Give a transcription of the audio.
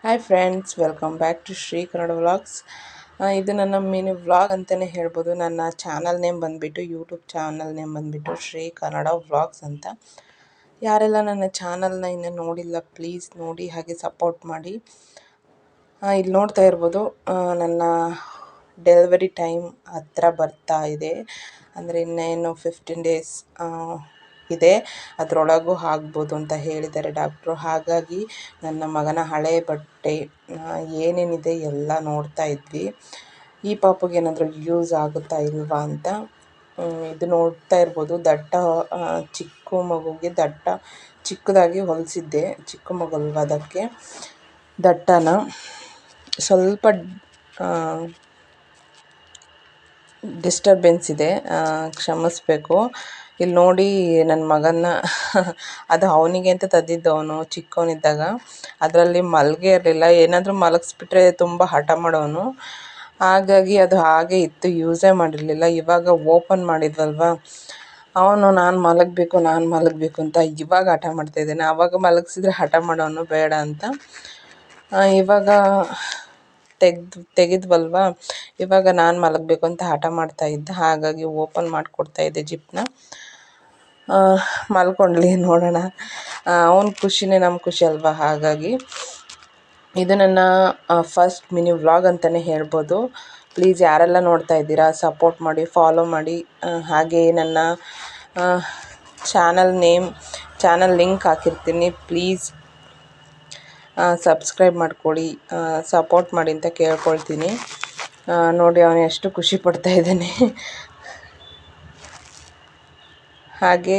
Hi friends, welcome back to Shri Kannada vlogs. ಇದು ನನ್ನ mini vlog ಅಂತಲೇ ಹೇಳ್ಬೋದು. ನನ್ನ ಚಾನಲ್ ನೇಮ್ ಬಂದುಬಿಟ್ಟು ಯೂಟ್ಯೂಬ್ ಚಾನಲ್ ನೇಮ್ ಬಂದುಬಿಟ್ಟು ಶ್ರೀ ಕನ್ನಡ ವ್ಲಾಗ್ಸ್ ಅಂತ. ಯಾರೆಲ್ಲ ನನ್ನ ಚಾನಲ್ನ ಇನ್ನೂ ನೋಡಿಲ್ಲ ಪ್ಲೀಸ್ ನೋಡಿ, ಹಾಗೆ ಸಪೋರ್ಟ್ ಮಾಡಿ. ಇಲ್ಲಿ ನೋಡ್ತಾ ಇರ್ಬೋದು, ನನ್ನ ಡೆಲಿವರಿ ಟೈಮ್ ಹತ್ರ ಬರ್ತಾ ಇದೆ. ಅಂದರೆ ಇನ್ನೇನು 15 ಡೇಸ್ ಇದೆ, ಅದರೊಳಗೂ ಆಗ್ಬೋದು ಅಂತ ಹೇಳಿದ್ದಾರೆ ಡಾಕ್ಟ್ರು. ಹಾಗಾಗಿ ನನ್ನ ಮಗನ ಹಳೆ ಬಟ್ಟೆ ಏನೇನಿದೆ ಎಲ್ಲ ನೋಡ್ತಾ ಇದ್ವಿ. ಈ ಪಾಪುಗೆ ಏನಾದರೂ ಯೂಸ್ ಆಗುತ್ತಾ ಇಲ್ವಾ ಅಂತ. ಇದು ನೋಡ್ತಾ ಇರ್ಬೋದು, ಚಿಕ್ಕ ಮಗುಗೆ ಚಿಕ್ಕದಾಗಿ ಹೊಲಿಸಿದ್ದೆ. ಚಿಕ್ಕ ಮಗಲ್ವ, ಅದಕ್ಕೆ ದಟ್ಟನ ಸ್ವಲ್ಪ ಡಿಸ್ಟರ್ಬೆನ್ಸ್ ಇದೆ, ಕ್ಷಮಿಸಬೇಕು. ಇಲ್ಲಿ ನೋಡಿ ನನ್ನ ಮಗನ ಅದು ಅವನಿಗೆ ಅಂತ ತಂದಿದ್ದು, ಅವನು ಚಿಕ್ಕವನಿದ್ದಾಗ. ಅದರಲ್ಲಿ ಮಲಗೇ ಇರಲಿಲ್ಲ, ಏನಾದರೂ ಮಲಗಿಸ್ಬಿಟ್ರೆ ತುಂಬ ಹಠ ಮಾಡೋನು. ಹಾಗಾಗಿ ಅದು ಹಾಗೆ ಇತ್ತು, ಯೂಸೇ ಮಾಡಿರಲಿಲ್ಲ. ಇವಾಗ ಓಪನ್ ಮಾಡಿದ್ವಲ್ವ, ಅವನು ನಾನು ಮಲಗಬೇಕು ಅಂತ ಇವಾಗ ಹಠ ಮಾಡ್ತಾಯಿದ್ದಾನೆ. ಆವಾಗ ಮಲಗಿಸಿದ್ರೆ ಹಠ ಮಾಡೋನು ಬೇಡ ಅಂತ. ಇವಾಗ ತೆಗೆದ್ವಲ್ವ, ಇವಾಗ ನಾನು ಮಲಗಬೇಕು ಅಂತ ಹಠ ಮಾಡ್ತಾಯಿದ್ದ. ಹಾಗಾಗಿ ಓಪನ್ ಮಾಡಿಕೊಡ್ತಾಯಿದ್ದೆ ಜಿಪ್ಪನ್ನ. ಮಲ್ಕೊಂಡ್ಲಿ ನೋಡೋಣ, ಅವನ ಖುಷಿನೇ ನಮ್ಮ ಖುಷಿ ಅಲ್ವಾ. ಹಾಗಾಗಿ ಇದು ನನ್ನ ಫಸ್ಟ್ ಮಿನಿ ವ್ಲಾಗ್ ಅಂತಲೇ ಹೇಳ್ಬೋದು. ಪ್ಲೀಸ್ ಯಾರೆಲ್ಲ ನೋಡ್ತಾ ಇದ್ದೀರಾ ಸಪೋರ್ಟ್ ಮಾಡಿ, ಫಾಲೋ ಮಾಡಿ. ಹಾಗೆ ನನ್ನ ಚಾನಲ್ ಲಿಂಕ್ ಹಾಕಿರ್ತೀನಿ, ಪ್ಲೀಸ್ ಸಬ್ಸ್ಕ್ರೈಬ್ ಮಾಡ್ಕೊಳ್ಳಿ, ಸಪೋರ್ಟ್ ಮಾಡಿ ಅಂತ ಕೇಳ್ಕೊಳ್ತೀನಿ. ನೋಡಿ ಅವನು ಎಷ್ಟು ಖುಷಿ ಪಡ್ತಾ ಇದ್ದಾನೆ. ಹಾಗೆ